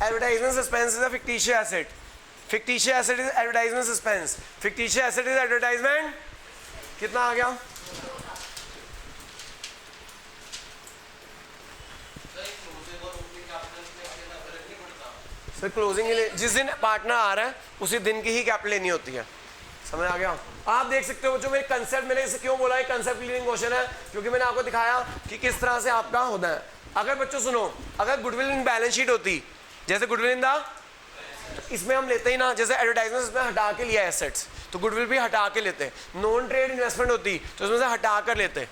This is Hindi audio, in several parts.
Advertisement suspense is a fictitious asset. Fictitious asset is advertisement suspense. Fictitious asset is advertisement. कितना आ गया? सर क्लोजिंग के लिए जिस दिन पार्टनर आ रहा है उसी दिन की ही कैपिटल लेनी होती है. समझ आ गया? आप देख सकते हो जो मेरे कंसेप्ट, मैंने इसे क्यों बोला है कंसेप्ट क्लियरिंग क्वेश्चन है, क्योंकि मैंने आपको दिखाया कि किस तरह से आपका होना है. अगर बच्चों सुनो, अगर गुडविल इन बैलेंस शीट होती, जैसे गुडविल इन दा इसमें हम लेते ही ना, जैसे एडवर्टाइजमेंट इसमें हटा के लिया एसेट्स, तो गुडविल भी हटा के लेते. नॉन ट्रेड इन्वेस्टमेंट होती तो उसमें से हटा कर लेते,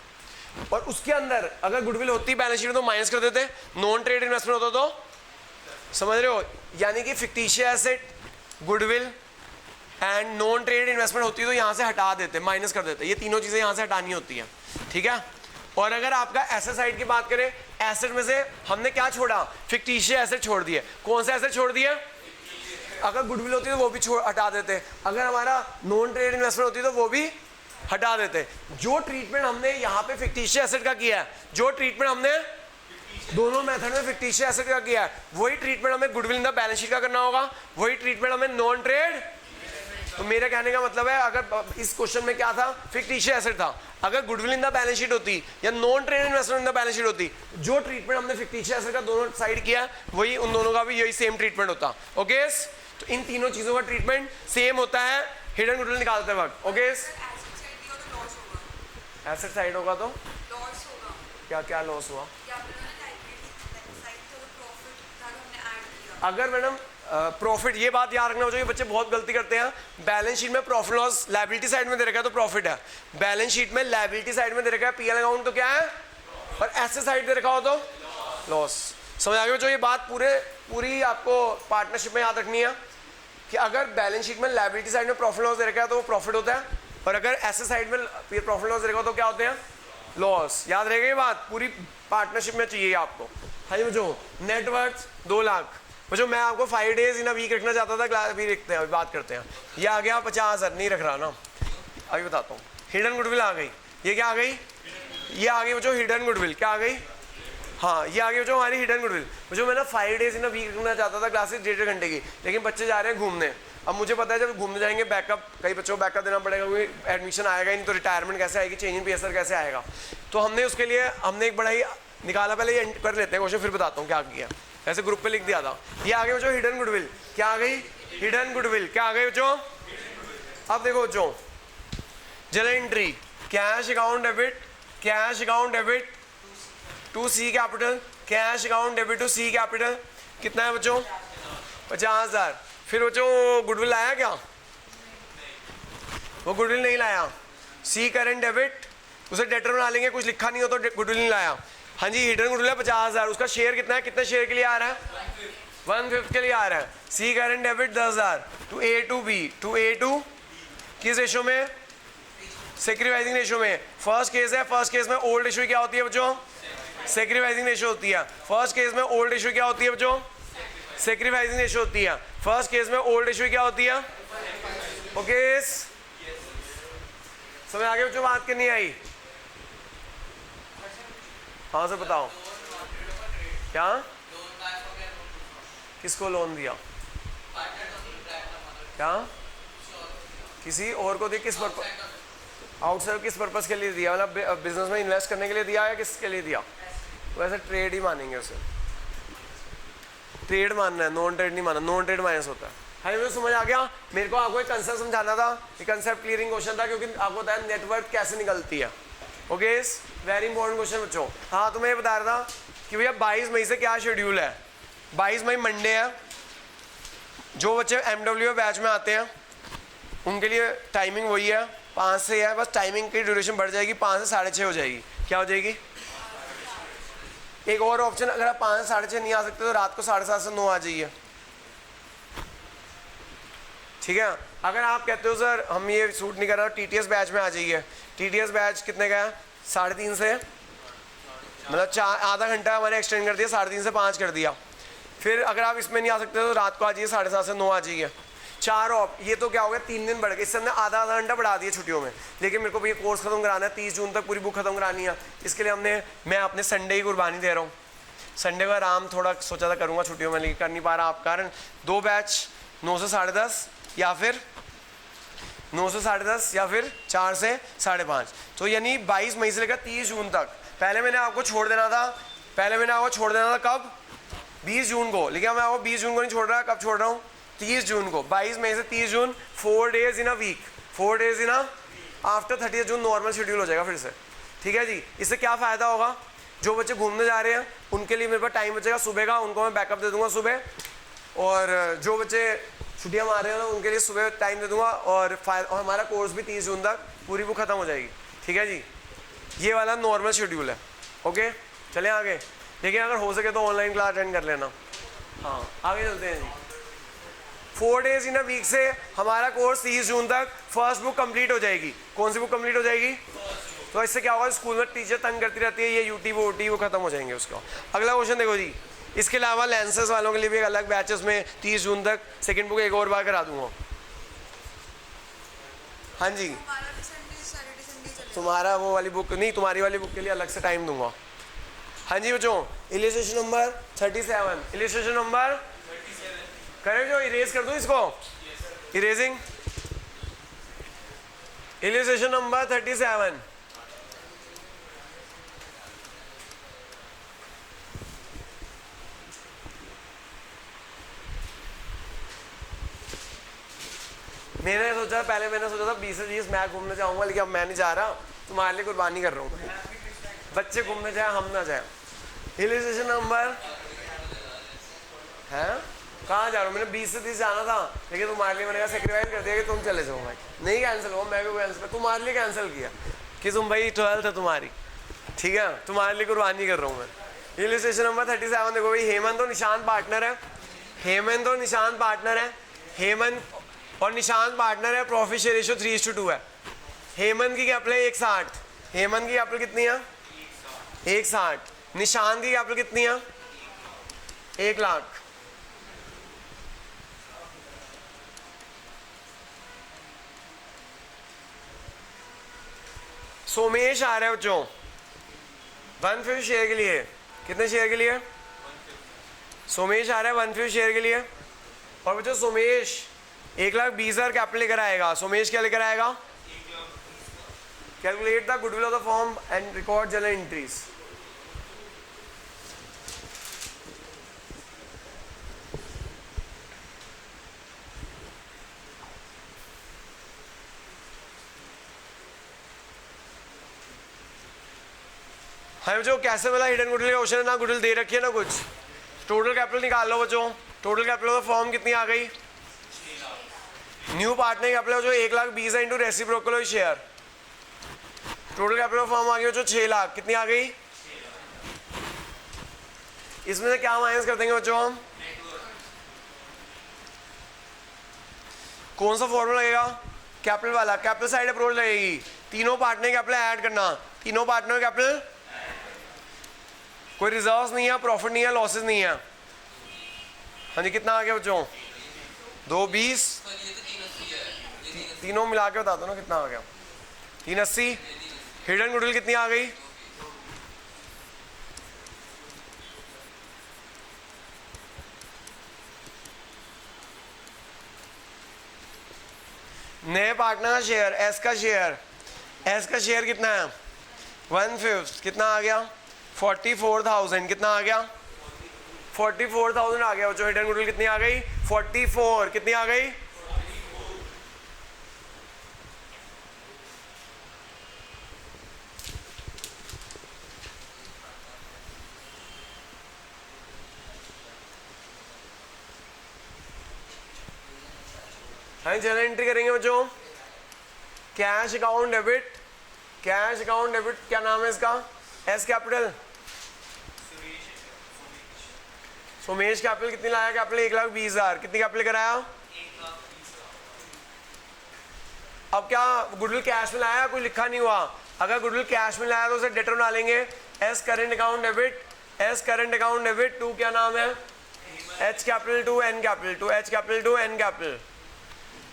और उसके अंदर अगर गुडविल होती बैलेंस शीट में तो माइनस कर देते. नॉन ट्रेड इन्वेस्टमेंट होता तो, समझ रहे हो, यानी कि fictitious asset, goodwill and non trade investment होती है तो यहाँ से हटा देते, माइनस कर देते. ये तीनों चीज़ें यहाँ से हटानी होती हैं. ठीक है. और अगर आपका एसेट साइड की बात करें, एसेट में से हमने क्या छोड़ा? फिक्टिशियस एसेट छोड़ दिए. कौन से एसेट छोड़ दिए? अगर गुडविल होती तो वो भी हटा देते. अगर हमारा नॉन ट्रेड इन्वेस्टमेंट होती तो वो भी हटा देते. जो ट्रीटमेंट हमने यहाँ पे फिक्टिशियस एसेट का किया है, जो ट्रीटमेंट हमने दोनों मेथड में फिक्टिशियस एसेट का किया है, वही ट्रीटमेंट हमें goodwill in the balance sheet का करना होगा, वही ट्रीटमेंट हमें नॉन ट्रेड. तो मेरे कहने का मतलब है, अगर इस क्वेश्चन में क्या था? फिक्टिशियस एसेट था. अगर goodwill in the balance sheet होती या non trade investment in the balance sheet होती, जो ट्रीटमेंट हमने फिक्टिशियस एसेट का दोनों साइड किया वही उन दोनों का भी यही सेम ट्रीटमेंट होता. ओके. तो इन तीनों चीजों का ट्रीटमेंट सेम होता है हिडन गुडविल निकालते वक्त. ओके. एसेट साइड होगा तो क्या क्या लॉस हुआ? अगर मैडम प्रॉफिट, ये बात याद रखना चाहिए, बच्चे बहुत गलती करते हैं. बैलेंस शीट में प्रॉफिट लॉस लायबिलिटी साइड में दे रखा है तो प्रॉफिट है, बैलेंस शीट में लायबिलिटी साइड में दे रखा है पीएल अकाउंट तो क्या है, और एसेट साइड दे रखा हो तो लॉस. समझ आ गया बच्चों? ये बात पूरी आपको पार्टनरशिप में याद रखनी है कि अगर बैलेंस शीट में लायबिलिटी साइड में प्रॉफिट लॉस दे रखा है तो वो प्रॉफिट होता है, और अगर एसेट साइड में प्रॉफिट लॉस दे रखा हो तो क्या होते हैं? लॉस. याद रहेगा ये बात, पूरी पार्टनरशिप में चाहिए आपको. हाँ जी बच्चों. नेटवर्थ 2 लाख. बच्चों मैं आपको 5 डेज इन अ वीक रखना चाहता था, क्लास अभी रखते हैं, अभी बात करते हैं. ये आ गया 50,000, नहीं रख रहा ना, अभी बताता हूँ. हिडन गुडविल आ गई. ये क्या आ गई? ये आ गई बच्चों हिडन गुडविल. क्या आ गई? हाँ ये आ गई बच्चों हमारी हिडन गुडविल. बच्चों मैं ना 5 डेज इन अ वीक रखना चाहता था, क्लासेस 1.5 घंटे की, लेकिन बच्चे जा रहे हैं घूमने. अब मुझे पता है जब घूमने जाएंगे बैकअप, कई बच्चों को बैकअप देना पड़ेगा क्योंकि एडमिशन आएगा ही नहीं, तो रिटायरमेंट कैसे आएगी, चेंज इन पीएसआर कैसे आएगा. तो हमने उसके लिए हमने एक बड़ा ही निकाला. पहले ये कर लेते हैं क्वेश्चन, फिर बताता हूँ क्या किया. ऐसे ग्रुप पे लिख दिया था. ये आ गई बच्चों हिडन गुडविल. क्या आ गई? Hidden goodwill. क्या आ गई बच्चों? अब देखो बच्चों, general entry cash account debit, cash account debit to C capital, cash account debit to C capital. कितना है बच्चों? 50,000. फिर बच्चों गुडविल लाया क्या? वो गुडविल नहीं लाया. सी करंट डेबिट, उसे डेटर बना लेंगे, कुछ लिखा नहीं हो तो गुडविल नहीं लाया. हाँ जी हिडन गुडविल है 50,000. उसका शेयर कितना है? कितने शेयर के लिए आ रहा है? 1/5 के लिए आ रहा है. C current debit 10,000 to A to B, to A to किस रेशो में? सेक्रीफाइसिंग रेशो में. फर्स्ट केस है, फर्स्ट केस में ओल्ड रेशो क्या होती है बच्चों? सेक्रीफाइसिंग रेशो होती है. फर्स्ट केस में ओल्ड रेशो क्या होती है बच्चों? सेक्रीफाइसिंग रेशो होती है. फर्स्ट केस में ओल्ड रेशो क्या होती है? ओके समझ आगे बच्चों? बात करनी आई? हाँ सर बताओ. क्या? किसको लोन दिया? क्या? किसी और को दिया? किस पर्पस? आउटसाइड किस पर्पस के लिए दिया? मतलब बिजनेस में इन्वेस्ट करने के लिए दिया या किसके लिए दिया? वैसे ट्रेड ही मानेंगे उसे. ट्रेड मानना है, नॉन ट्रेड नहीं मानना. नॉन ट्रेड माइनस होता है. हाँ मुझे समझ आ गया. मेरे को आपको एक कंसेप्ट समझाना था, ये कंसेप्ट क्लियरिंग क्वेश्चन था, क्योंकि आपको बताया नेटवर्क कैसे निकलती है. ओके वेरी इंपॉर्टेंट क्वेश्चन बच्चों. हाँ तो मैं ये बता रहा था कि भैया 22 मई से क्या शेड्यूल है. 22 मई मंडे है. जो बच्चे MW बैच में आते हैं उनके लिए टाइमिंग वही है, 5 से है, बस टाइमिंग की ड्यूरेशन बढ़ जाएगी, 5 से 6:30 हो जाएगी. क्या हो जाएगी? एक और ऑप्शन, अगर आप 5 से 6:30 नहीं आ सकते तो रात को 7:30 से 9 आ जाइए. ठीक है. अगर आप कहते हो सर हम ये सूट नहीं कर रहा, TTS बैच में आ जाइए. TTS बैच कितने का है? 3:30 से, मतलब आधा घंटा हमारे एक्सटेंड कर दिया, 3:30 से 5 कर दिया. फिर अगर आप इसमें नहीं आ सकते तो रात को आ जाइए, 7:30 से 9 आ जाइए. 4 ऑफ, ये तो क्या हो गया 3 दिन बढ़ गए. इससे हमने आधा घंटा बढ़ा दिया छुट्टियों में. लेकिन मेरे को भी ये कोर्स खत्म कराना है, 30 जून तक पूरी बुक खत्म करानी है. इसके लिए मैं अपने संडे की कुर्बानी दे रहा हूँ. संडे को आराम थोड़ा सोचा था करूँगा छुट्टियों में, लेकिन कर नहीं पा रहा आप कारण। 2 बैच 9 से 10:30 या फिर 9 से 10:30 या फिर 4 से 5:30, तो यानी 22 मई से लेकर 30 जून तक। पहले मैंने आपको छोड़ देना था कब? 20 जून को, लेकिन मैं आपको 20 जून को नहीं छोड़ रहा। कब छोड़ रहा हूँ? 30 जून को। 22 मई से 30 जून, 4 days in a week, 4 days in a, after 30 जून नॉर्मल शेड्यूल हो जाएगा फिर से। ठीक है जी। इससे क्या फ़ायदा होगा? जो बच्चे घूमने जा रहे हैं उनके लिए मेरे पास टाइम बचेगा सुबह का, उनको मैं बैकअप दे दूंगा सुबह, और जो बच्चे छुट्टियाँ मार रहे हैं उनके लिए सुबह टाइम दे दूंगा, और हमारा कोर्स भी 30 जून तक पूरी बुक खत्म हो जाएगी। ठीक है जी, ये वाला नॉर्मल शेड्यूल है। ओके, चलें आगे। लेकिन अगर हो सके तो ऑनलाइन क्लास अटेंड कर लेना। हाँ, आगे चलते हैं जी। 4 days इन अ वीक से हमारा कोर्स 30 जून तक फर्स्ट बुक कंप्लीट हो जाएगी। कौन सी बुक कंप्लीट हो जाएगी? तो इससे क्या होगा, स्कूल में टीचर तंग करती रहती है, ये यूटी वो ओटी वो खत्म हो जाएंगे उसका। अगला क्वेश्चन देखो जी। इसके अलावा लेंसेज वालों के लिए भी एक अलग बैचेस में 30 जून तक सेकंड बुक एक और बार करा दूंगा। हाँ जी, तुम्हारा वो वाली बुक नहीं, तुम्हारी वाली बुक के लिए अलग से टाइम दूंगा। हाँ जी बच्चों, इलिस्ट्रेशन नंबर 37, इलिस्ट्रेशन नंबर करें जो इरेज कर दूं इसको, इरेजिंग, इलिस्ट्रेशन नंबर 37। मैंने सोचा था 20 से 20 मैं घूमने जाऊंगा, लेकिन अब मैं नहीं जा रहा, तुम्हारे लिए कुर्बानी कर रहा हूँ। बच्चे घूमने जाए, हम ना जाए। हिल स्टेशन नंबर है, कहाँ जा रहा हूँ? मैंने 20 से 30 जाना था, लेकिन तुम्हारे लिए मैंने कहा सेक्रीफाइस कर दिया कि तुम चले जाओ भाई। नहीं कैंसिल हुआ, मैं भी कैंसिल, तुम्हारे लिए कैंसिल किया कि तुम भाई 12th है तुम्हारी। ठीक है, तुम्हारे लिए कुर्बानी कर रहा हूँ मैं। हिल स्टेशन नंबर 37 देखो भाई, हेमंत और निशांत पार्टनर है, हेमंत और निशांत पार्टनर है, हेमंत और निशांत पार्टनर है। प्रॉफिट शेयर रेशियो 3:2 है। हेमंत की कैपिटल है 160, हेमंत की कैपिटल कितनी है? 160। निशांत की कैपिटल कितनी है? 1 लाख। सोमेश आ रहा है बच्चों 150 शेयर के लिए। कितने शेयर के लिए? सोमेश आ रहा है 150 शेयर के लिए। और बच्चों सोमेश 1,20,000 कैपिटल लेकर आएगा। सोमेश क्या लेकर आएगा? Calculate the goodwill of the form and record general entries. हाँ बच्चों, कैसे मिला हिडन गुडविल का क्वेश्चन है, ना गुडविल दे रखी है ना कुछ। टोटल कैपिटल निकाल लो बच्चों। Total capital of the form कितनी आ गई? न्यू पार्टनर कैपिटल जो 1,20,000 into reciprocal share. Total capital of form आ गई जो 6 लाख। कितनी आ गई? इसमें से क्या माइनस कर देंगे बच्चों हम? कौन सा फॉर्मूला लगेगा? कैपिटल वाला, कैपिटल साइड अप्रोच लगेगी। तीनों पार्टनर कैपिटल ऐड करना, तीनों पार्टनर कैपिटल, कोई रिजर्व्स नहीं है, प्रॉफिट नहीं है, लॉसेस नहीं है। हाँ जी, कितना आ गया बच्चों? 220, तीनों मिला के बता दो ना कितना आ गया। 380। हिडन गुडविल कितनी आ गई? नए पार्टनर का शेयर, एस का शेयर, एस का शेयर कितना है? 1/5। कितना आ गया? 44,000। कितना आ गया? 44,000 आ गया बच्चों। हिडन गुडविल कितनी आ गई? 44। कितनी आ गई? हाँ, जनरल एंट्री करेंगे बच्चों। Cash account debit, cash account debit क्या नाम है इसका? S capital. सोमेश कैपिटल कितनी लाया? कैपिटल 1,20,000। कितनी कैपिटल कराया? अब क्या गुडविल कैश में लाया? कोई लिखा नहीं हुआ। अगर गुडविल कैश में लाया तो उसे डेटर बना लेंगे। S current account debit, S current account debit to क्या नाम है? H capital to N capital, to H capital to N capital,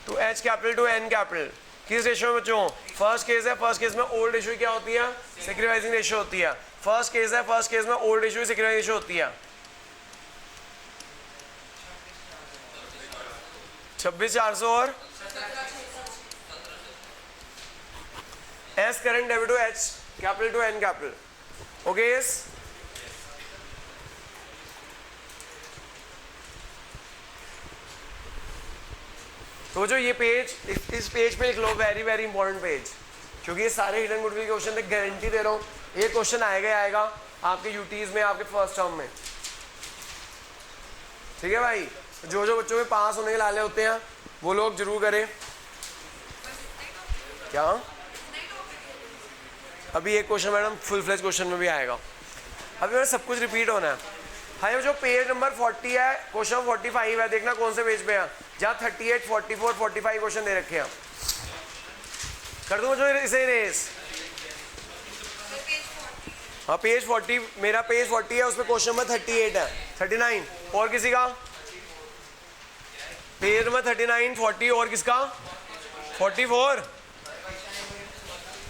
to H capital to N capital. किस रेशियो में बच्चों? फर्स्ट केस है, फर्स्ट केस में ओल्ड रेशियो क्या होती है? सेक्रीफाइसिंग रेशियो होती है। फर्स्ट केस है, फर्स्ट केस में ओल्ड रेशियो सिक्योरिटी रेशियो होती है 26,400 और S current debit to H capital to N capital. Okay yes, तो जो ये पेज, इस पेज पे लिख लो, वेरी वेरी इंपॉर्टेंट पेज, क्योंकि ये सारे हिडन गुडविल के क्वेश्चन तक गारंटी दे रहा हूँ ये क्वेश्चन आएगा ही आएगा आपके यूटीज में, आपके फर्स्ट टर्म में। ठीक है भाई, जो जो बच्चों में पास होने के लाले होते हैं वो लोग जरूर करें। क्या अभी एक question madam full fledge question में भी आएगा, अभी मेरा सब कुछ रिपीट होना है। हाँ, जो पेज नंबर 40 है, क्वेश्चन 45 है, देखना कौन से पेज पे है, जहाँ 38, 44, 45 क्वेश्चन दे रखे हैं। कर दूँ जो इसे रेस, हाँ पेज 40, मेरा पेज 40 है, उसमें क्वेश्चन नंबर 38 है, 39 और किसी का पेज नंबर 39, 40 और किसका 44।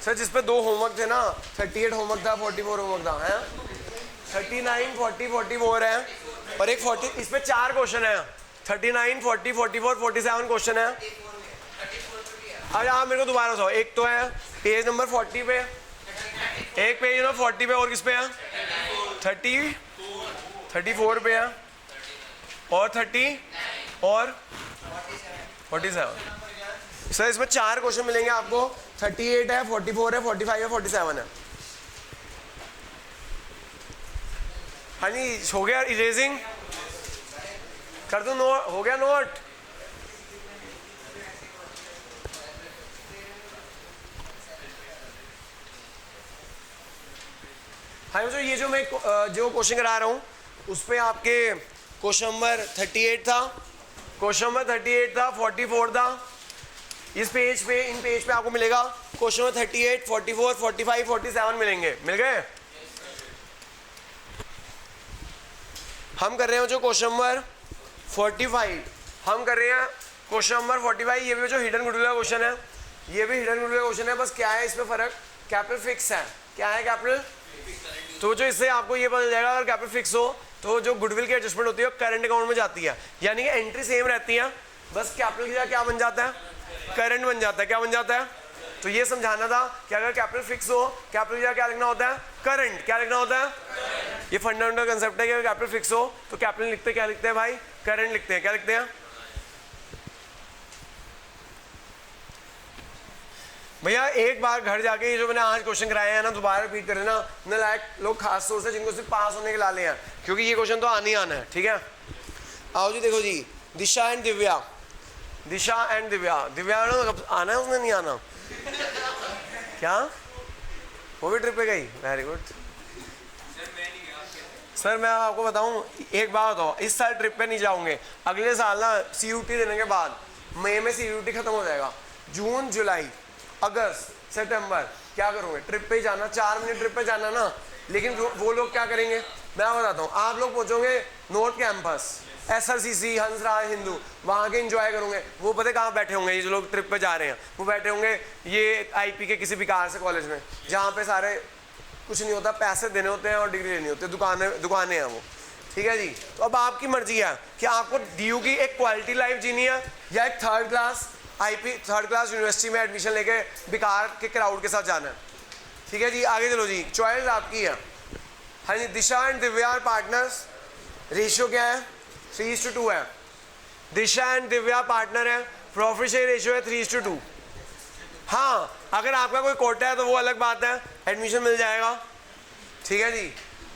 सर जिस पे 2 होमवर्क थे ना, 38 होमवर्क था, 44 होमवर्क था, है 39, 40, 44 है और एक 40, इस पे 4 क्वेश्चन है, 39, 40, 44, 47 क्वेश्चन है। अब आप मेरे को दोबारा बताओ, एक तो है पेज नंबर 40 पे, एक पेज नंबर 40 पे और किस पे है 30, 34 पे है और 30 और 47। सर इसमें 4 क्वेश्चन मिलेंगे आपको, 38 है, 44 है, 45 है, 47 है। हाँ जी, हो गया इरेजिंग, कर दो नोट, हो गया नोट। हाँ जो ये जो मैं जो क्वेश्चन करा रहा हूँ उस पे आपके क्वेश्चन नंबर 38 था, क्वेश्चन नंबर 38 था, 44 था। इस पेज पे, इन पेज पे आपको मिलेगा क्वेश्चन नंबर 38, 44, 45, 47 मिलेंगे, मिल गए। हम कर रहे हैं जो क्वेश्चन नंबर 45, हम कर रहे हैं क्वेश्चन नंबर 45। ये भी जो हिडन गुडविल का क्वेश्चन है, ये भी हिडन गुडविल का क्वेश्चन है, बस क्या है इसमें फर्क, कैपिटल फिक्स है। क्या है कैपिटल, तो जो इससे आपको ये पता चल जाएगा अगर कैपिटल फिक्स हो तो जो गुडविल की एडजस्टमेंट होती है करंट अकाउंट में जाती है, यानी कि एंट्री सेम रहती है, बस कैपिटल की जगह क्या बन जाता है, करंट बन जाता है। क्या बन जाता है, तो ये समझाना था कि अगर कैपिटल फिक्स हो, कैपिटल की जगह क्या लिखना होता है, करंट। क्या लिखना होता है, ये फंडामेंटल कंसेप्ट है कि अगर कैपिटल फिक्स हो तो कैपिटल लिखते क्या लिखते हैं भाई, करंट लिखते हैं। क्या लिखते हैं भैया, एक बार घर जाके ये जो मैंने आज क्वेश्चन कराए हैं ना दोबारा रिपीट कर देना, नालायक लोग खास तौर से जिनको सिर्फ पास होने के लाले हैं, क्योंकि ये क्वेश्चन तो आने ही आना है। ठीक है, आओ जी, देखो जी, दिशा एंड दिव्या, दिशा एंड दिव्या, दिव्या आना है, उसने नहीं आना क्या, वो भी ट्रिप पे गई, वेरी गुड। सर मैं आपको बताऊं एक बात बताओ, इस साल ट्रिप पे नहीं जाओगे, अगले साल ना सीयूटी देने के बाद मई में सीयूटी खत्म हो जाएगा, जून, जुलाई, अगस्त, सितंबर क्या करोगे, ट्रिप पे ही जाना, 4 महीने ट्रिप पे जाना ना। लेकिन वो लोग क्या करेंगे मैं बताता हूँ, आप लोग पहुंचोगे north campus, SRCC, Hansraj Hindu, वहाँ के एंजॉय करोगे। वो पता कहाँ बैठे होंगे, ये जो लोग ट्रिप पे जा रहे हैं वो बैठे होंगे ये IP के किसी विकास से कॉलेज में, जहाँ पे सारे कुछ नहीं होता, पैसे देने होते हैं और डिग्री लेनी होती है, दुकानें हैं वो। ठीक है जी, तो अब आपकी मर्जी है कि आपको DU की एक क्वालिटी लाइफ जीनी है या एक थर्ड क्लास यूनिवर्सिटी में एडमिशन लेके बेकार के क्राउड के साथ जाना है। ठीक है जी, आगे चलो जी, चॉइस आपकी है। हाँ जी, Disha and Divya partners, ratio क्या है, 3:2 है। दिशा एंड दिव्या पार्टनर है, प्रॉफिट शेयर रेशियो है 3:2। हाँ, अगर आपका कोई कोटा है तो वो अलग बात है, एडमिशन मिल जाएगा। ठीक है जी,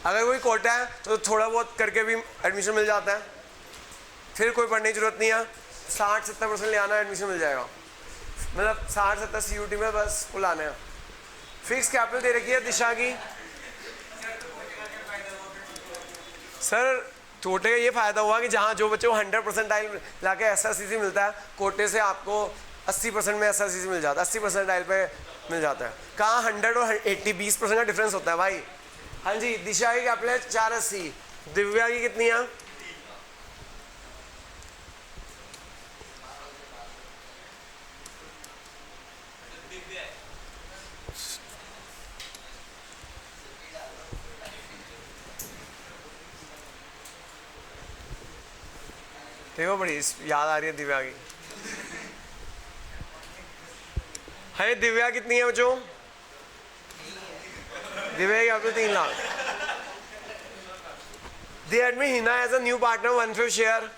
अगर कोई कोटा है तो थोड़ा बहुत करके भी एडमिशन मिल जाता है, फिर कोई पढ़ने की जरूरत नहीं है, 60-70% ले आना, एडमिशन मिल जाएगा। मतलब 60-70 CUT में बस वो लाना है। फिक्स कैपिटल दे रखी है दिशा की। सर कोटे का ये फ़ायदा हुआ कि जहाँ जो बच्चे को 100% ला के SRCC मिलता है, कोटे से आपको 80% में SRCC मिल जाता है, 80% पे मिल जाता है। कहाँ 100 और 80, 20% का डिफरेंस होता है भाई। हाँ जी, दिशा की कैपिटल है 480, दिव्या की कितनी है, देखो बड़ी याद आ रही है दिव्या की। है दिव्या कितनी है बच्चों? दिव्या की आपको 3 lakh. They admit Hina as a new partner, 1/5 share.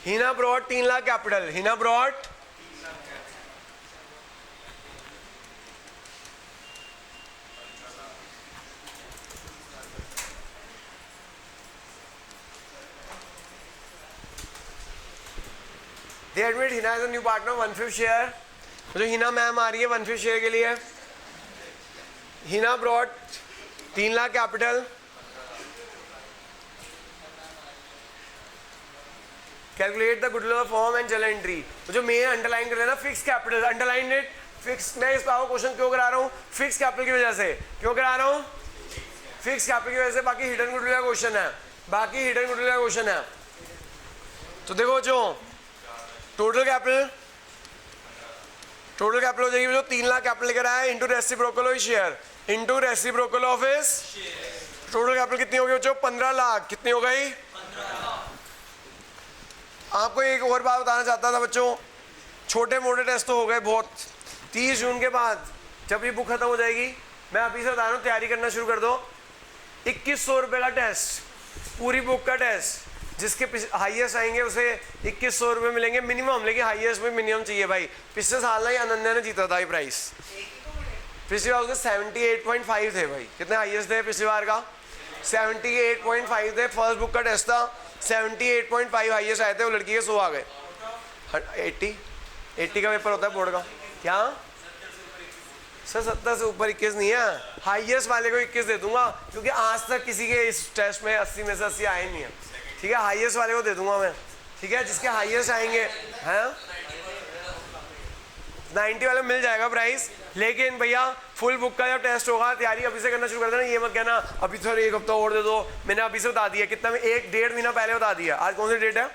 Hina brought 3 lakh capital. Hina brought They admit Hina as a new partner, 1/5 share. जो हिना मैम आ रही है 1/5 शेयर के लिए, Hina brought 3 lakh capital. Calculate the goodwill of form and journal entry. जो मेन अंडरलाइन कर लेना fix capital, underline it fix. मैं इस पावर क्वेश्चन क्यों करा रहा हूँ? फिक्स कैपिटल की वजह से। क्यों करा रहा हूँ? फिक्स कैपिटल की वजह से। बाकी हिडन गुडविल का क्वेश्चन है, बाकी हिडन गुडविल का क्वेश्चन है। तो देखो जो टोटल कैपिटल हो जाएगी जो 3 लाख कैपिटल लेकर आया into reciprocal of share into reciprocal of his total capital कितनी होगी बच्चों? 15 लाख। कितनी हो गई? आपको एक और बात बताना चाहता था बच्चों, छोटे मोटे टेस्ट तो हो गए बहुत। 30 जून के बाद जब ये बुक खत्म हो जाएगी, मैं अभी से बता रहा हूँ तैयारी करना शुरू कर दो। 2100 रुपये का टेस्ट, पूरी बुक का टेस्ट, जिसके हाईएस्ट आएंगे उसे 2100 रुपये मिलेंगे मिनिमम, लेकिन हाईएस्ट में मिनिमम चाहिए भाई। पिछले साल ना ही अनन्या ने जीता था ये प्राइस। पिछली बार उसके 78.5 थे भाई। कितने हाईएस्ट थे पिछली बार का? 78.5 थे। फर्स्ट बुक का टेस्ट था, 78.5 हाईएस्ट आए थे। वो लड़की के 100 आ गए। 80 का पेपर होता है बोर्ड का। क्या सर? 70 से ऊपर 21 नहीं है। हाईएस्ट वाले को 21 दे दूंगा, क्योंकि आज तक किसी के इस टेस्ट में 80 में से 80 आए नहीं है। ठीक है, हाईएस्ट वाले को दे दूंगा मैं। ठीक है, जिसके हाईएस्ट आएंगे हैं 90 वाले मिल जाएगा प्राइस। लेकिन भैया फुल बुक का जब टेस्ट होगा, तैयारी अभी से करना शुरू कर देना। ये मत कहना अभी सर 1 हफ्ता और दे दो। मैंने अभी से बता दिया, कितना में 1-1.5 महीना पहले बता दिया। आज कौन सी डेट है?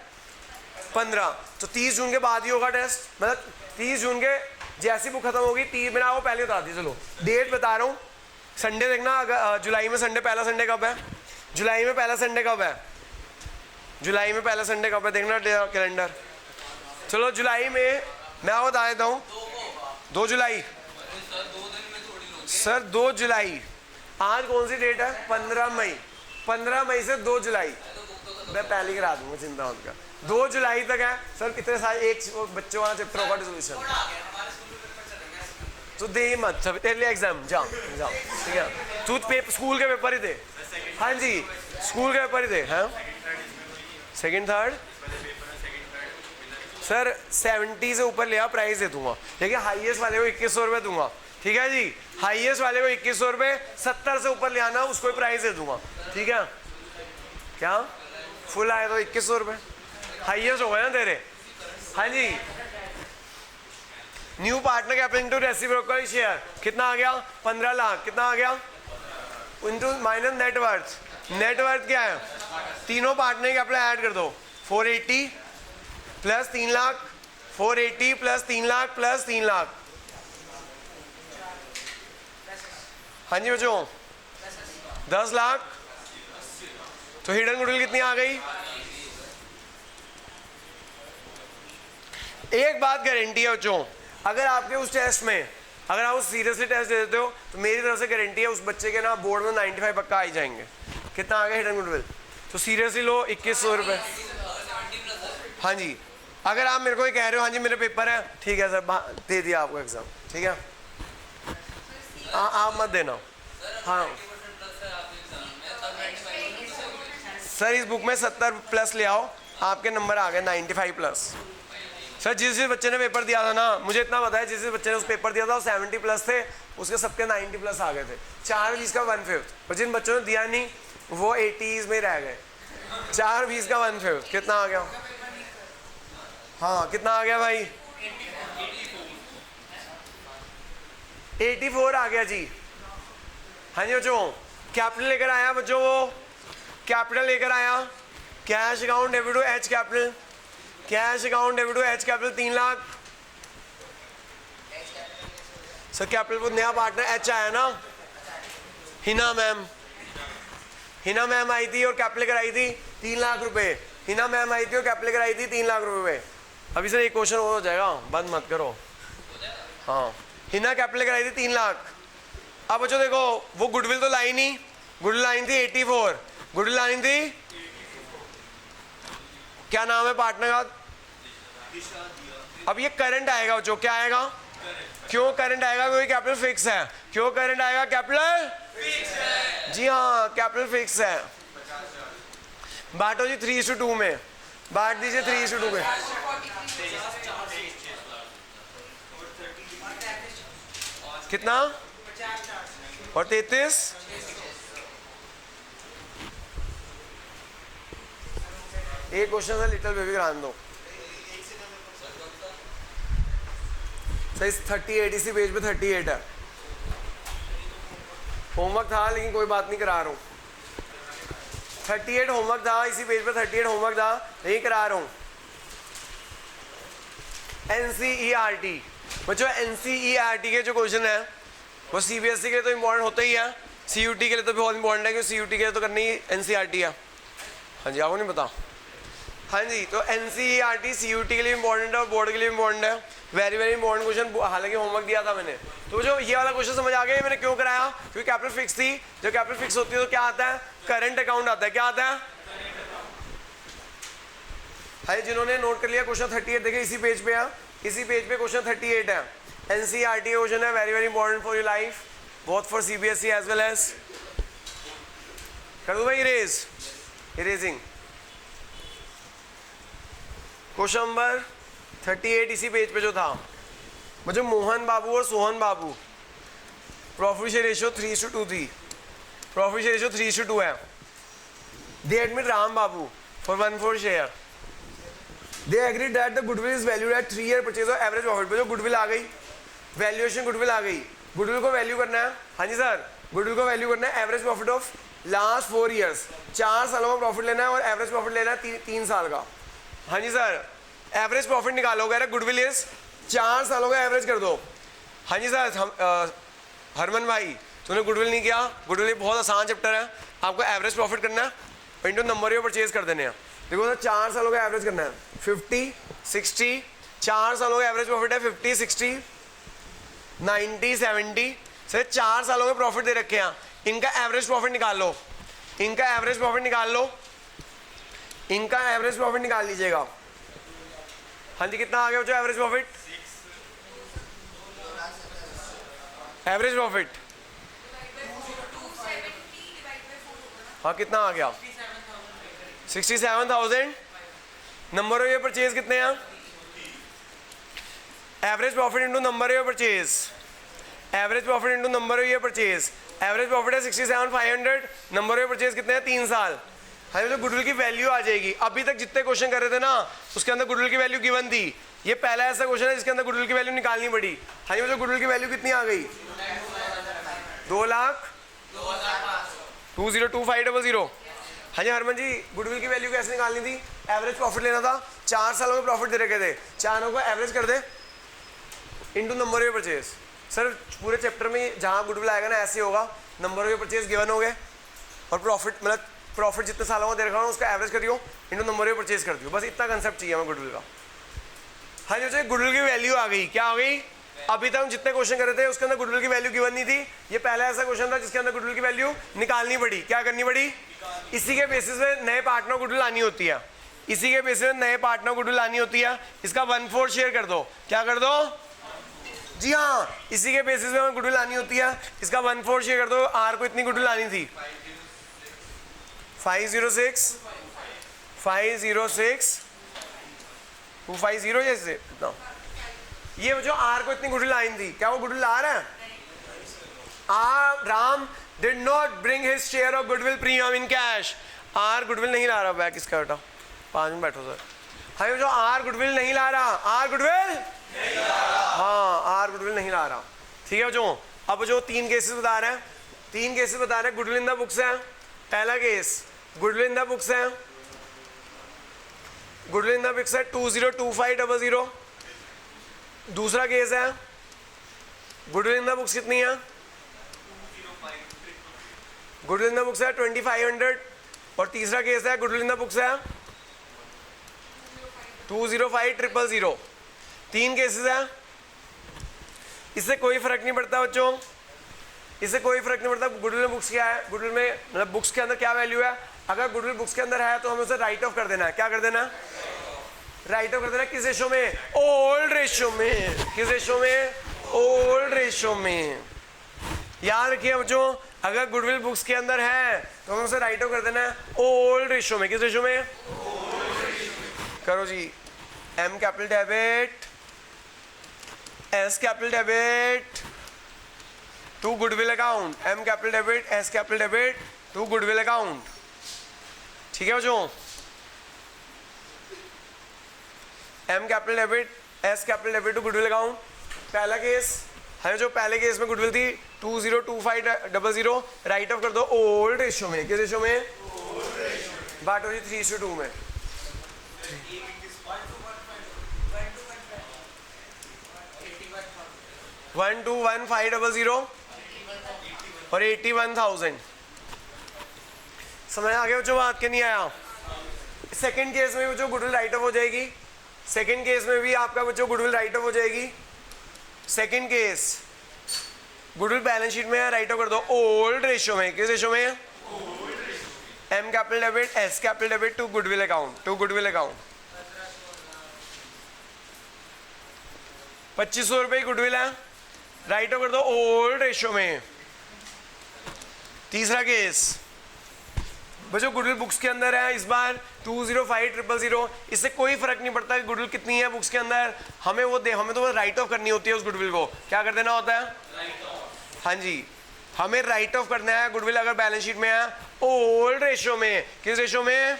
15। तो 30 जून के बाद ही होगा टेस्ट। मतलब 30 जून के जैसी बुक खत्म होगी, 30 मैंने आपको पहले बता दी। चलो डेट बता रहा हूँ, संडे देखना। अगर जुलाई में संडे, पहला संडे कब है? जुलाई में पहला संडे कब है? जुलाई में पहला संडे कब है? देखना कैलेंडर। चलो जुलाई में मैं आपको बता देता हूँ। 2 जुलाई सर, 2 जुलाई। आज कौन सी डेट है? 15 मई। 15 मई से 2 जुलाई मैं पहले करा दूंगा, चिंता मत कर। 2 जुलाई तक है सर। कितने सारे एक बच्चों वाला चैप्टर होगा डिसोल्यूशन, तो दे ही मत। सब तेरे लिए एग्जाम जाओ जाओ। ठीक है, तू स्कूल के पेपर ही दे। हाँ जी, स्कूल के पेपर ही दे। हाँ, सेकंड थर्ड सर 70 से ऊपर ले आ, प्राइस दे दूंगा। लेकिन हाईएस्ट वाले को 2100 रुपये दूंगा। ठीक है जी, हाईएस्ट वाले को 2100 रुपये। 70 से ऊपर ले आना, उसको प्राइस दे दूंगा। ठीक है, क्या फुल आए तो 2100 रुपये हाईएस्ट हो गए ना तेरे। हाँ जी, new partner capital into reciprocal share कितना आ गया? 15 लाख। कितना आ गया? Into minus net worth. नेटवर्थ क्या है? तीनों पार्टनर कैपिटल ऐड कर दो। 480 plus 3 lakh, 480 plus 3 lakh plus 3 lakh. हाँ जी बच्चों, 10 लाख। तो हिडन गुडविल कितनी आ गई? एक बात गारंटी है बच्चों, अगर आपके उस टेस्ट में, अगर आप उस सीरियसली टेस्ट दे देते हो, तो मेरी तरफ से गारंटी है उस बच्चे के ना बोर्ड में 95 पक्का आ ही जाएंगे। कितना आ गया हिडन गुडविल? तो सीरियसली लो 2100 रुपये। हाँ जी, अगर आप मेरे को ये कह रहे हो हाँ जी मेरे पेपर है, ठीक है सर दे दिया आपको एग्जाम। ठीक है, आप मत देना। हाँ सर, इस बुक में 70 प्लस ले आओ, आपके नंबर आ गए 95 प्लस। सर जिस बच्चे ने पेपर दिया था ना, मुझे इतना पता है, जिस बच्चे ने उस पेपर दिया था वो 70 प्लस थे, उसके सबके 90 प्लस आ गए थे। 4/20 का 1/5। और जिन बच्चों ने दिया नहीं वो 80s में रह गए। 4/20 का 1/5 कितना आ गया? हाँ कितना आ गया भाई? 84 आ गया जी। हाँ जी बच्चों, कैपिटल लेकर आया बच्चों, वो कैपिटल लेकर आया। Cash account debit to H capital, cash account debit to H capital 3 lakh. Sir capital पर नया पार्टनर एच आया ना, हिना मैम। हिना मैम आई थी और कैपिटल लेकर आई थी 3 लाख रुपए। हिना मैम आई थी और कैप लेकर आई थी 3 लाख रुपए में। अभी सर एक क्वेश्चन हो जाएगा, बंद मत करो। हाँ, हिना कैप लेकर आई थी 3 लाख। अब बच्चों देखो, वो गुडविल तो लाई नहीं, गुडविल लाइन थी 84, गुडविल लाइन थी, क्या नाम है पार्टनर का? अब ये करंट आएगा बच्चों, क्या आएगा? क्यों करंट आएगा? क्योंकि कैपिटल फिक्स है। क्यों करंट आएगा? कैपिटल फिक्स है। जी हाँ, कैपिटल फिक्स है। बांटो जी 3:2 में, बांट दीजिए 3:2 में। कितना? और 33। एक क्वेश्चन है लिटिल बेबी का आंसर दो। सही 38, इसी पेज पे 38 है। होमवर्क था लेकिन कोई बात नहीं, करा रहा हूँ। 38 होमवर्क था, इसी पेज पे 38 होमवर्क था, नहीं करा रहा हूँ। NCERT बच्चों, NCERT के जो क्वेश्चन है वो CBSE के लिए तो इम्पोर्टेंट होता ही है, CUT के लिए तो बहुत इंपॉर्टेंट है, क्योंकि CUT के लिए तो करनी NCERT है। हाँ जी, आपको नहीं पता? हाँ जी, तो NCERT CUT के लिए इंपॉर्टेंट है और बोर्ड के लिए इंपॉर्टेंट है। वेरी वेरी इंपॉर्टेंट क्वेश्चन, हालांकि होमवर्क दिया था मैंने। तो जो ये वाला क्वेश्चन समझ आ गया मैंने क्यों कराया? क्योंकि कैपिटल फिक्स थी। जब कैपिटल फिक्स होती है तो क्या आता है? करंट अकाउंट आता है। क्या आता है? हाँ, जिन्होंने नोट कर लिया क्वेश्चन 38 देखिए इसी पेज पे है, इसी पेज पे क्वेश्चन 38 है। NCERT क्वेश्चन है, very very important for your life, both for CBSE as well as. कर दो भाई इरेज, इरेजिंग। क्वेश्चन नंबर 38 इसी पेज पे जो था, मुझे मोहन बाबू और सोहन बाबू, प्रॉफिट शेयर रेशियो 3:2 थी, प्रॉफिट शेयर रेशियो 3:2 है। दे admit Ram Babu for 1/4 share. They agreed that the goodwill is valued at 3 year purchase और एवरेज प्रॉफिट। जो गुडविल आ गई, वैल्यूएशन गुडविल आ गई, गुडविल को वैल्यू करना है। हाँ जी सर, गुडविल को वैल्यू करना है average profit of last 4 years, 4 सालों का प्रॉफिट लेना है और एवरेज प्रॉफिट लेना है 3 साल का। हाँ जी सर, एवरेज प्रॉफिट निकालोगे, गुडविल इज 4 सालों का एवरेज कर दो। हाँ जी सर, हरमन भाई तूने गुडविल नहीं किया, गुडविल बहुत आसान चैप्टर है, आपको एवरेज प्रॉफिट करना है इंटू नंबर ऑफ परचेज कर देने हैं। देखो सर, 4 सालों का एवरेज करना है, 50, 60, 4 सालों का एवरेज प्रॉफिट है 50, 60, 90, 70। सर 4 सालों के प्रॉफिट दे रखे हैं, इनका एवरेज प्रॉफिट निकाल लो, इनका एवरेज प्रॉफिट निकाल लो, इनका एवरेज प्रॉफिट निकाल लीजिएगा। हाँ जी, कितना आ गया बच्चों एवरेज प्रॉफिट? एवरेज प्रॉफिट हाँ कितना आ गया? 67,000। नंबर ऑफ ये परचेज कितने हैं? Average profit into number of purchase, average profit into number of ये परचेज। एवरेज प्रॉफिट है 67,500, नंबर ऑफ परचेज कितने हैं? 3 साल। हाँ, तो गुडविल की वैल्यू आ जाएगी। अभी तक जितने क्वेश्चन कर रहे थे ना, उसके अंदर गुडविल की वैल्यू गिवन थी। ये पहला ऐसा क्वेश्चन है जिसके अंदर गुडविल की वैल्यू निकालनी पड़ी। हाँ जी, तो गुडविल की वैल्यू कितनी आ गई? 2,20,2500। हाँ जी हरमन जी, गुडविल की वैल्यू कैसे निकालनी थी? एवरेज प्रॉफिट लेना था, 4 सालों के प्रॉफिट दे रखे थे, चारों को एवरेज कर दे into number of purchase. Sir पूरे चैप्टर में जहाँ गुडविल आएगा ना ऐसे होगा, नंबर ऑफ परचेज गिवन हो गए और प्रॉफिट मतलब प्रॉफिट जितने सालों का दे रखा हूँ उसका एवरेज करियो इंटू नंबर ऑफ परचेज कर दियो, बस इतना कंसेप्ट चाहिए हमें गुडविल का। हाँ जी, गुडविल की वैल्यू आ गई। क्या आ गई? अभी तक हम जितने क्वेश्चन कर रहे थे उसके अंदर गुडविल की वैल्यू गिवन नहीं थी, ये पहला ऐसा क्वेश्चन था जिसके अंदर गुडविल की वैल्यू निकालनी पड़ी। क्या करनी पड़ी? इसी के बेसिस में नए पार्टनर गुडविल आनी होती है, इसी के बेसिस में नए पार्टनर गुडविल आनी होती है। इसका 1/4 शेयर कर दो। क्या कर दो? जी हाँ, इसी के बेसिस में गुडविल आनी होती है, इसका 1/4 शेयर कर दो। आर को इतनी गुडविल आनी थी 506 250 जैसे इतना, ये जो आर को इतनी गुडविल आनी थी, क्या वो गुडविल आ रहा है? Ram did not bring his share of goodwill premium in cash. R goodwill नहीं ला रहा, बैक इसका बेटा 5 मिनट बैठो सर। हाँ, जो आर गुडविल नहीं ला रहा, आर गुडविल नहीं ला रहा, हाँ आर गुडविल नहीं ला रहा, ठीक है। जो अब जो 3 केसेस बता रहे हैं, 3 केसेस बता रहे हैं, गुडविल इन द बुक्स है। पहला case goodwill in the books है, गुडविल इन द बुक्स है 202500। दूसरा केस है गुडविल इन द बुक्स कितनी है? गुडविल इन द बुक्स है 2500। और तीसरा केस है गुडविल इन द बुक्स है 205,000, 3 केसेस है। इससे कोई फर्क नहीं पड़ता बच्चों, इससे कोई फर्क नहीं पड़ता गुडविल में बुक्स क्या है, गुडविल में मतलब बुक्स के अंदर क्या वैल्यू है। अगर गुडविल बुक्स के अंदर है तो हमें उसे राइट ऑफ कर देना है। क्या कर देना? राइट ऑफ कर देना। किस रेशो में? ओल्ड रेशो में। किस रेशो में? ओल्ड रेशो में। याद रखिए बच्चों, अगर गुडविल बुक्स के अंदर है तो हमें उसे राइट ऑफ कर देना है ओल्ड रेशो में। किस रेशो में? करो जी। M capital debit, S capital debit to goodwill account. M capital debit, S capital debit to goodwill account. ठीक है बच्चों? M capital debit, S capital debit to goodwill account. पहला केस है जो पहले केस में गुडविल थी 202500, राइट ऑफ कर दो ओल्ड रेशो में। किस रेशो में? बांटो जी 3:2 में। 121500 और 81,000। समझ आ गया बच्चों बात के? नहीं आया? सेकंड केस में बच्चों गुडविल राइट ऑफ हो जाएगी। सेकंड केस में भी आपका बच्चों गुडविल राइट ऑफ हो जाएगी। Second case goodwill balance sheet में है, राइट ऑफ कर दो ओल्ड रेशो में। किस रेशो में? M capital debit, S capital debit to goodwill account. To goodwill account 2500 रुपए गुडविल है, राइट ऑफ कर दो ओल्ड रेशो में। तीसरा केस बच्चों गुडविल बुक्स के अंदर है इस बार 205,000। इससे कोई फर्क नहीं पड़ता कि गुडविल कितनी है बुक्स के अंदर, हमें तो राइट ऑफ करनी होती है उस गुडविल को। क्या कर देना होता है? हाँ जी, हमें राइट ऑफ करना है गुडविल अगर बैलेंस शीट में है ओल्ड रेशो में। किस रेशो में?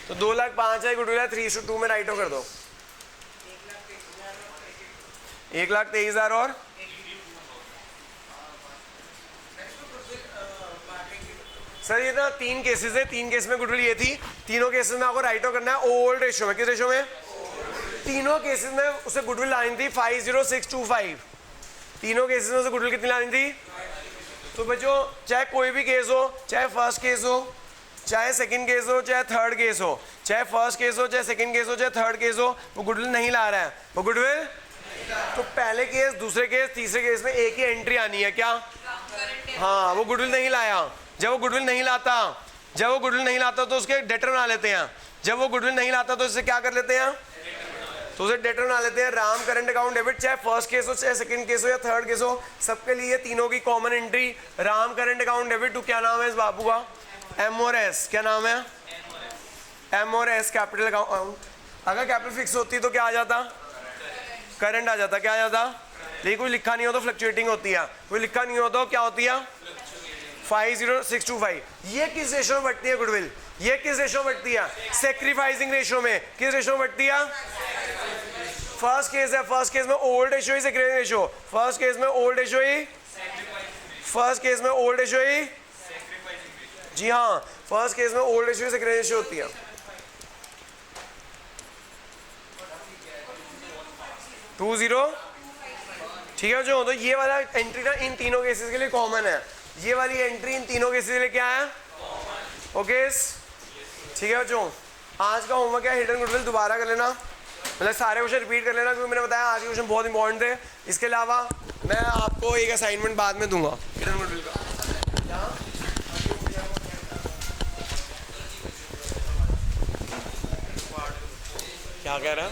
तो 2,05,000 है गुडविल है, 3:2 में राइट ऑफ कर दो। 1,23,000 और सर ये ना 3 केसेस है, 3 केस में गुडविल ये थी। तीनों केसेस में आपको राइट ऑफ करना है ओल्ड रेशो में। किस रेशो में? तीनों केसेस में उसे गुडविल लानी थी 50625। तीनों केसेस में उसे गुडविल कितनी लानी थी? तो बच्चों चाहे कोई भी केस हो, चाहे फर्स्ट केस हो, चाहे सेकंड केस हो, चाहे थर्ड केस हो, चाहे फर्स्ट केस हो, चाहे सेकंड केस हो, चाहे थर्ड केस हो, वो गुडविल नहीं ला रहा है। वो गुडविल तो पहले केस, दूसरे केस, तीसरे केस में एक ही एंट्री आनी है। क्या? हाँ, वो गुडविल नहीं लाया। जब वो गुडविल नहीं लाता तो उसके डेटर बना लेते हैं। जब वो गुडविल नहीं लाता तो इससे क्या कर लेते हैं? तो उसे डेटर बना लेते हैं। राम करंट अकाउंट डेबिट, चाहे फर्स्ट केस हो, चाहे सेकंड केस हो या थर्ड केस हो, सबके लिए तीनों की common entry Ram current account debit to क्या नाम है इस बाबू का? एम और एस। क्या नाम है? एम और एस कैपिटल अकाउंट। अगर कैपिटल फिक्स होती तो क्या आ जाता? करंट आ जाता। क्या आ जाता? लेकिन कोई लिखा नहीं हो तो फ्लक्चुएटिंग होती है, कोई लिखा नहीं हो तो क्या होती है? 50625। ये किस रेशो में बढ़ती है गुडविल? ये किस रेशो में बढ़ती है? सेक्रीफाइसिंग रेशो में। किस रेशो में बढ़ती है? फर्स्ट केस है, फर्स्ट केस में ओल्ड रेशो ही सेक्रीफाइसिंग रेशो। फर्स्ट केस में ओल्ड रेशो ही, फर्स्ट केस में ओल्ड रेशो ही, जी हाँ, फर्स्ट केस में ओल्ड रेशो ही सेक्रीफाइसिंग रेशो होती है। 20 ठीक है जो, तो ये वाला एंट्री ना इन तीनों केसेस के लिए कॉमन है। ये वाली एंट्री इन तीनों केसेस के लिए क्या है? ओके ठीक है बच्चों, आज का होमवर्क है हिडन गुडविल दोबारा कर लेना, मतलब सारे क्वेश्चन रिपीट कर लेना, क्योंकि मैंने बताया आज के क्वेश्चन बहुत इंपॉर्टेंट थे। इसके अलावा मैं आपको एक असाइनमेंट बाद में दूंगा हिडन गुडविल का। क्या कह रहा है?